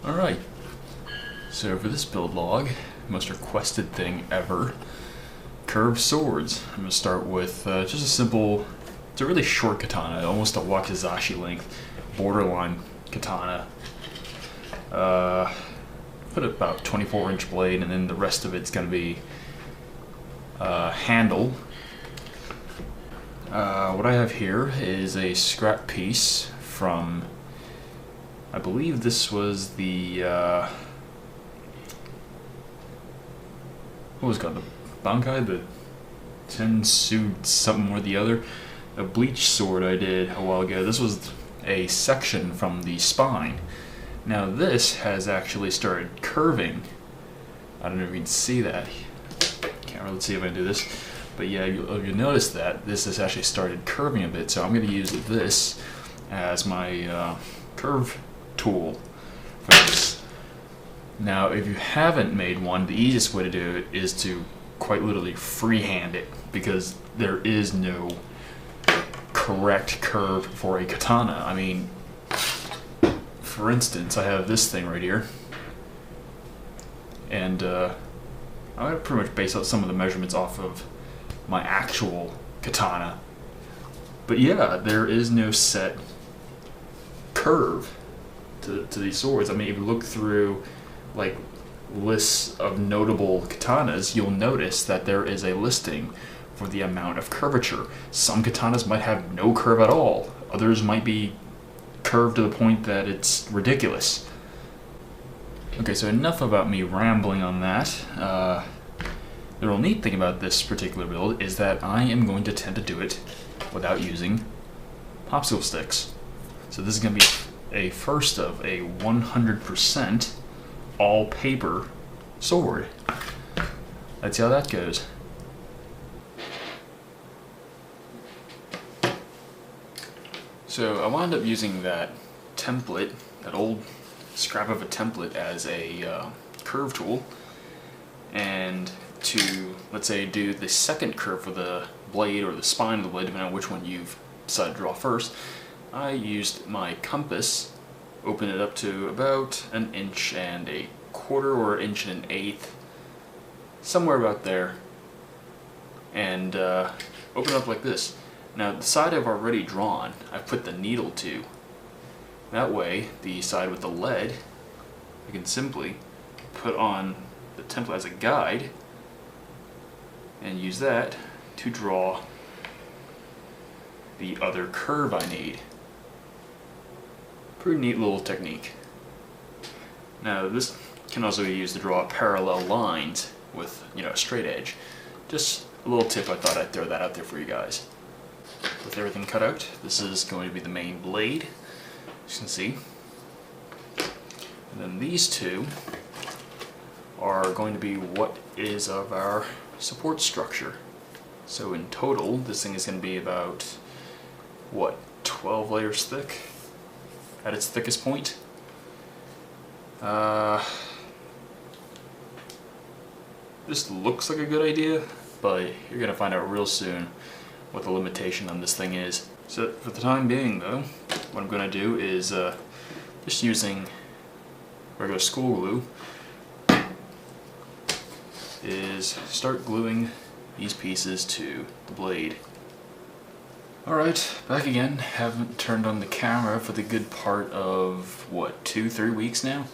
Alright, so for this build log, most requested thing ever, curved swords. I'm going to start with just a simple, it's a really short katana, almost a wakizashi length, borderline katana. Put about 24-inch blade, and then the rest of it's going to be handle. What I have here is a scrap piece from, I believe this was the, what was it called, the Bankai, the Tensu something or the other, a bleach sword I did a while ago. This was a section from the spine. Now this has actually started curving. I don't know if you can see that. Can't really see if I can do this. But yeah, you'll notice that this has actually started curving a bit, so I'm going to use this as my curve tool for this. Now, if you haven't made one, the easiest way to do it is to quite literally freehand it, because there is no correct curve for a katana. I mean, for instance, I have this thing right here, and I'm going to pretty much base out some of the measurements off of my actual katana. But yeah, there is no set curve to these swords. I mean, if you look through like lists of notable katanas, you'll notice that there is a listing for the amount of curvature. Some katanas might have no curve at all. Others might be curved to the point that it's ridiculous. Okay, so enough about me rambling on that. The real neat thing about this particular build is that I am going to tend to do it without using popsicle sticks. So this is going to be a first of a 100% all paper sword. Let's see how that goes. So I wound up using that template, that old scrap of a template, as a curve tool, and to, let's say, do the second curve for the blade or the spine of the blade, depending on which one you've decided to draw first, I used my compass, opened it up to about 1 1/4 inches or 1 1/8 inches, somewhere about there, and open it up like this. Now the side I've already drawn, I've put the needle to. That way, the side with the lead, I can simply put on the template as a guide and use that to draw the other curve I need. Pretty neat little technique. Now this can also be used to draw parallel lines with, a straight edge. Just a little tip, I thought I'd throw that out there for you guys. With everything cut out, this is going to be the main blade, as you can see. And then these two are going to be what is of our support structure. So in total, this thing is going to be about, what, 12 layers thick at its thickest point. This looks like a good idea, but you're going to find out real soon what the limitation on this thing is. So for the time being though, what I'm going to do is just using regular school glue, is start gluing these pieces to the blade. Alright, back again. Haven't turned on the camera for the good part of, what, 2-3 weeks now?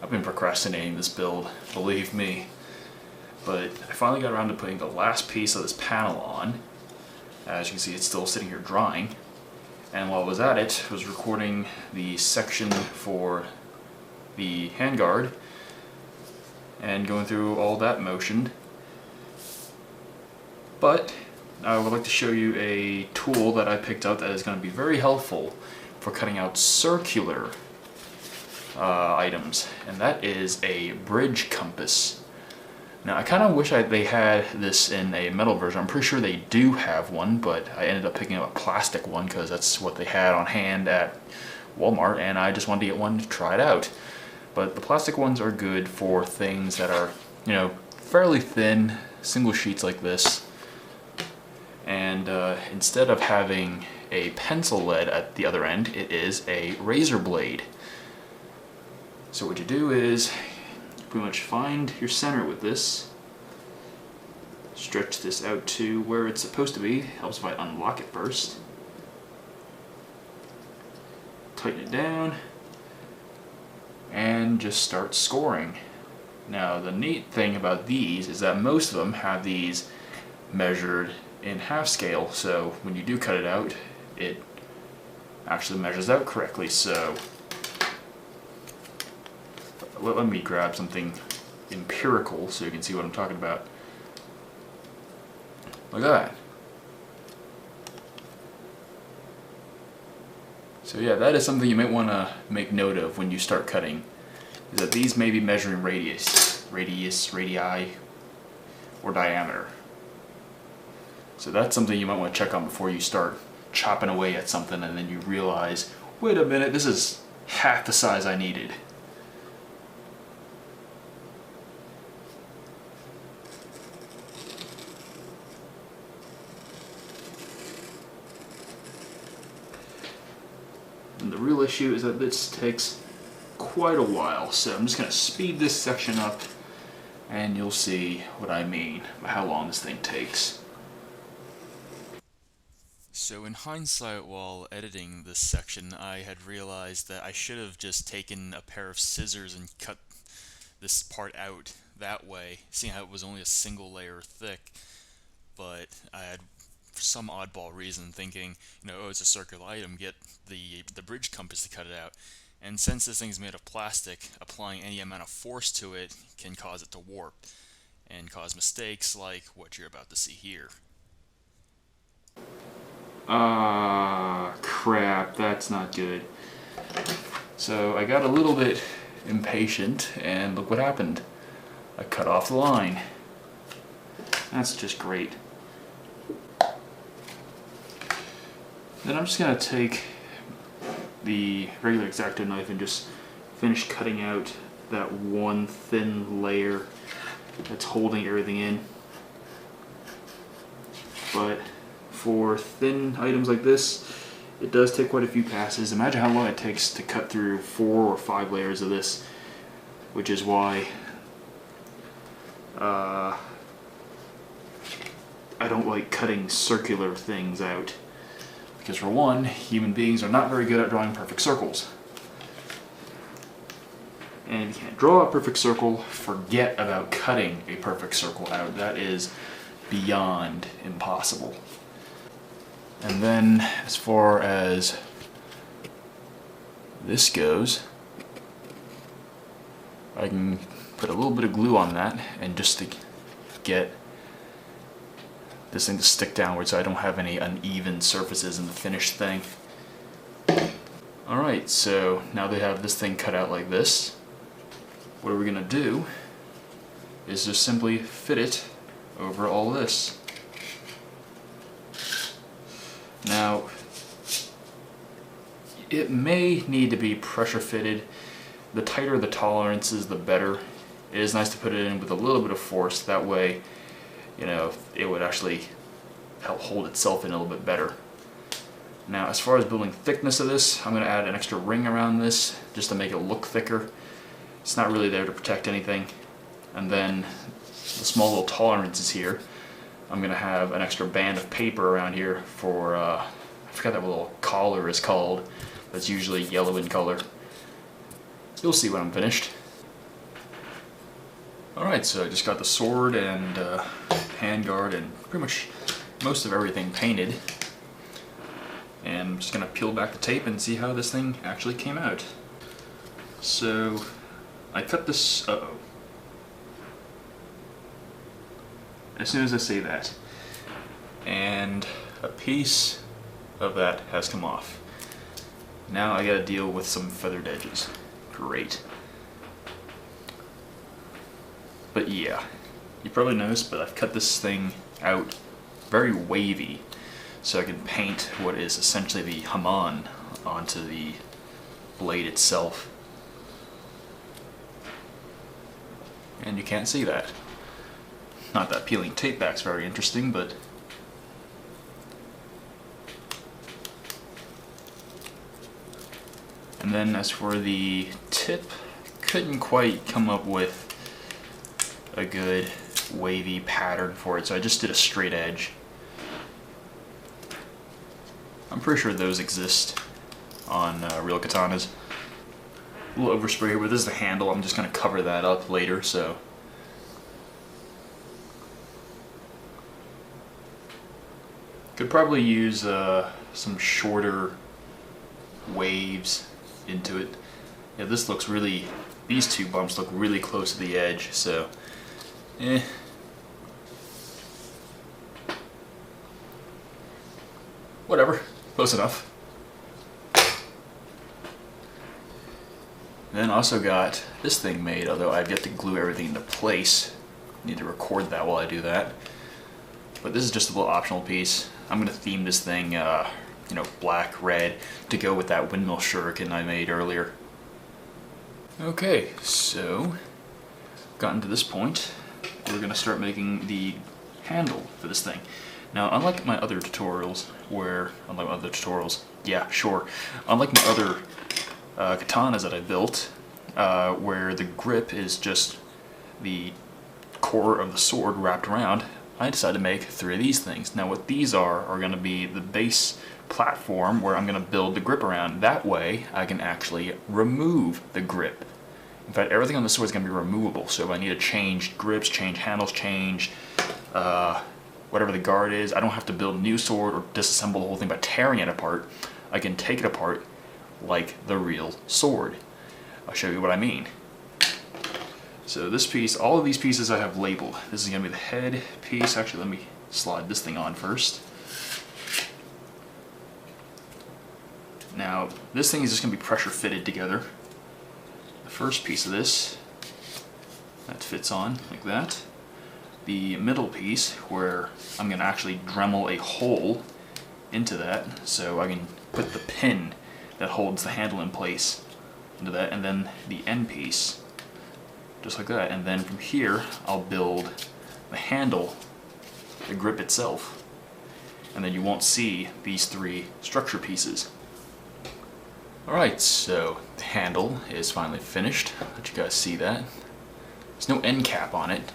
I've been procrastinating this build, believe me. But I finally got around to putting the last piece of this panel on. As you can see, it's still sitting here drying. And while I was at it, I was recording the section for the handguard and going through all that motion. But I would like to show you a tool that I picked up that is going to be very helpful for cutting out circular items, and that is a bridge compass. Now I kind of wish they had this in a metal version. I'm pretty sure they do have one, but I ended up picking up a plastic one because that's what they had on hand at Walmart, and I just wanted to get one to try it out. But the plastic ones are good for things that are, fairly thin, single sheets like this. And instead of having a pencil lead at the other end, it is a razor blade. So what you do is pretty much find your center with this, stretch this out to where it's supposed to be. Helps if I unlock it first. Tighten it down and just start scoring. Now the neat thing about these is that most of them have these measured in half scale, so when you do cut it out, it actually measures out correctly. So let me grab something empirical so you can see what I'm talking about. Look at that. So yeah, that is something you might want to make note of when you start cutting, is that these may be measuring radii, or diameter. So that's something you might want to check on before you start chopping away at something and then you realize, wait a minute, this is half the size I needed. And the real issue is that this takes quite a while, so I'm just going to speed this section up and you'll see what I mean by how long this thing takes. So in hindsight, while editing this section, I had realized that I should have just taken a pair of scissors and cut this part out that way, seeing how it was only a single layer thick. But I had, for some oddball reason, thinking, oh, it's a circular item, get the bridge compass to cut it out. And since this thing's made of plastic, applying any amount of force to it can cause it to warp and cause mistakes like what you're about to see here. Crap, that's not good. So I got a little bit impatient and look what happened. I cut off the line. That's just great. Then I'm just going to take the regular X-Acto knife and just finish cutting out that one thin layer that's holding everything in. But for thin items like this, it does take quite a few passes. Imagine how long it takes to cut through 4 or 5 layers of this, which is why I don't like cutting circular things out. Because for one, human beings are not very good at drawing perfect circles. And if you can't draw a perfect circle, forget about cutting a perfect circle out. That is beyond impossible. And then, as far as this goes, I can put a little bit of glue on that, and just to get this thing to stick downward so I don't have any uneven surfaces in the finished thing. Alright, so now they have this thing cut out like this. What are we going to do is just simply fit it over all this. Now, it may need to be pressure fitted. The tighter the tolerances, the better. It is nice to put it in with a little bit of force, that way, it would actually help hold itself in a little bit better. Now, as far as building thickness of this, I'm going to add an extra ring around this just to make it look thicker. It's not really there to protect anything. And then the small little tolerances here, I'm going to have an extra band of paper around here for, I forgot what little collar is called, but it's usually yellow in color. You'll see when I'm finished. Alright, so I just got the sword and handguard and pretty much most of everything painted. And I'm just going to peel back the tape and see how this thing actually came out. So, I cut this, as soon as I say that, and a piece of that has come off. Now I gotta deal with some feathered edges. Great. But yeah, you probably noticed, but I've cut this thing out very wavy so I can paint what is essentially the Haman onto the blade itself. And you can't see that. Not that peeling tape back's very interesting, but and then as for the tip couldn't quite come up with a good wavy pattern for it, so I just did a straight edge. I'm pretty sure those exist on real katanas. A little overspray here, but this is the handle. I'm just going to cover that up later, so. Could probably use some shorter waves into it. Yeah, this looks really, these two bumps look really close to the edge, so, whatever, close enough. Then also got this thing made, although I've yet to glue everything into place. Need to record that while I do that. But this is just a little optional piece. I'm going to theme this thing, you know, black, red, to go with that windmill shuriken I made earlier. Okay, so, gotten to this point, we're going to start making the handle for this thing. Now, unlike my other tutorials, unlike my other katanas that I built, where the grip is just the core of the sword wrapped around, I decided to make 3 of these things. Now what these are going to be the base platform where I'm going to build the grip around. That way I can actually remove the grip. In fact, everything on the sword is going to be removable, so if I need to change grips, change handles, change whatever the guard is, I don't have to build a new sword or disassemble the whole thing by tearing it apart. I can take it apart like the real sword. I'll show you what I mean. So this piece, all of these pieces I have labeled. This is going to be the head piece. Actually, let me slide this thing on first. Now, this thing is just going to be pressure fitted together. The first piece of this, that fits on like that. The middle piece, where I'm going to actually Dremel a hole into that, so I can put the pin that holds the handle in place into that, and then the end piece, just like that. And then from here, I'll build the handle, the grip itself, and then you won't see these 3 structure pieces. Alright, so the handle is finally finished. Let you guys see that. There's no end cap on it,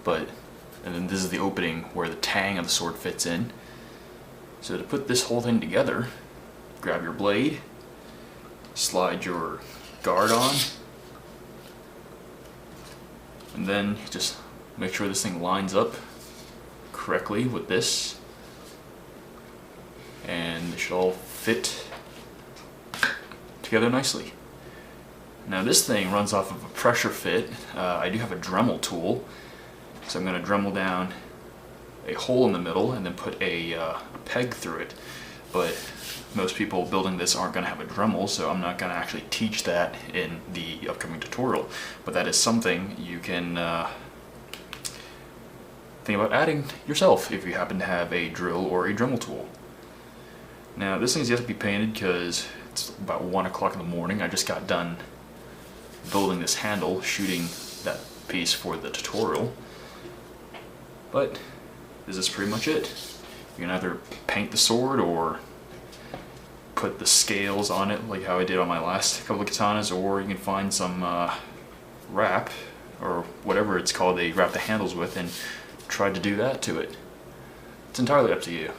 and then this is the opening where the tang of the sword fits in. So to put this whole thing together, grab your blade, slide your guard on, and then just make sure this thing lines up correctly with this, and it should all fit together nicely. Now this thing runs off of a pressure fit. I do have a Dremel tool, so I'm going to Dremel down a hole in the middle and then put a peg through it. But most people building this aren't going to have a Dremel, so I'm not going to actually teach that in the upcoming tutorial. But that is something you can think about adding yourself if you happen to have a drill or a Dremel tool. Now this thing's yet to be painted because it's about 1 o'clock in the morning. I just got done building this handle, shooting that piece for the tutorial. But this is pretty much it. You can either paint the sword or put the scales on it like how I did on my last couple of katanas, or you can find some wrap or whatever it's called they wrap the handles with and try to do that to it. It's entirely up to you.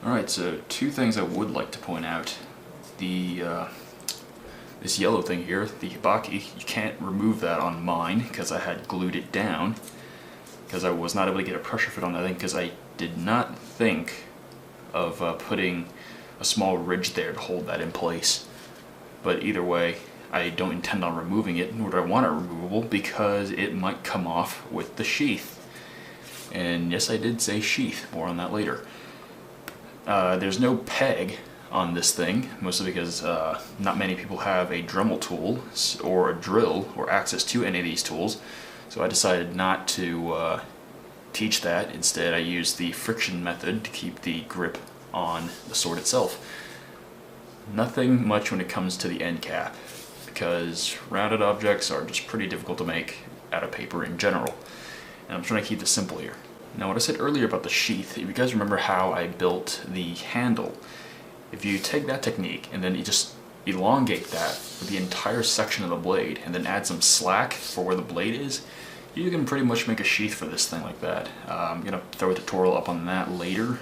Alright, so 2 things I would like to point out. This yellow thing here, the hibaki, you can't remove that on mine because I had glued it down, because I was not able to get a pressure fit on that thing because I did not think of putting a small ridge there to hold that in place. But either way, I don't intend on removing it, nor do I want it removable, because it might come off with the sheath. And yes, I did say sheath, more on that later. There's no peg on this thing, mostly because not many people have a Dremel tool or a drill or access to any of these tools, so I decided not to teach that. Instead, I used the friction method to keep the grip on the sword itself. Nothing much when it comes to the end cap, because rounded objects are just pretty difficult to make out of paper in general, and I'm trying to keep this simple here. Now, what I said earlier about the sheath, if you guys remember how I built the handle, if you take that technique and then you just elongate that with the entire section of the blade and then add some slack for where the blade is, you can pretty much make a sheath for this thing like that. I'm going to throw a tutorial up on that later,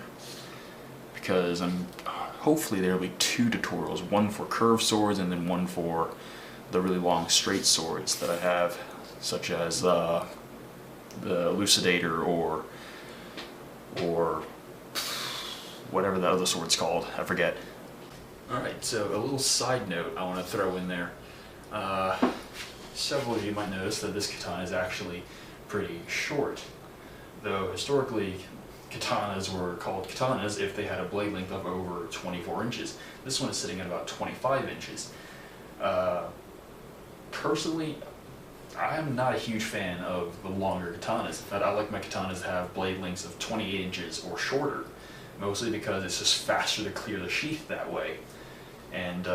because hopefully there will be 2 tutorials, one for curved swords and then one for the really long straight swords that I have, such as the Elucidator or whatever that other sword's called, I forget. Alright, so a little side note I want to throw in there. Several of you might notice that this katana is actually pretty short, though historically katanas were called katanas if they had a blade length of over 24 inches. This one is sitting at about 25 inches. Personally, I'm not a huge fan of the longer katanas. In fact, I like my katanas to have blade lengths of 28 inches or shorter, mostly because it's just faster to clear the sheath that way. And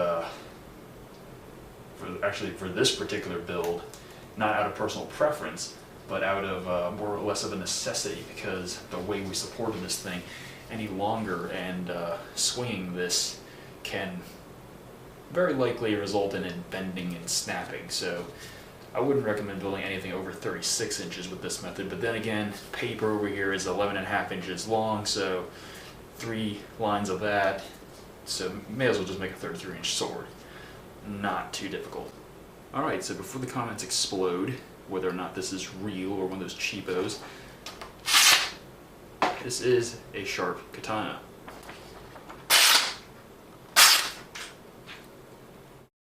for this particular build, not out of personal preference, but out of more or less of a necessity, because the way we supported this thing any longer and swinging this can very likely result in it bending and snapping. So I wouldn't recommend building anything over 36 inches with this method, but then again, paper over here is 11.5 inches long, so 3 lines of that, so may as well just make a 33-inch sword. Not too difficult. Alright, so before the comments explode, whether or not this is real or one of those cheapos, this is a sharp katana.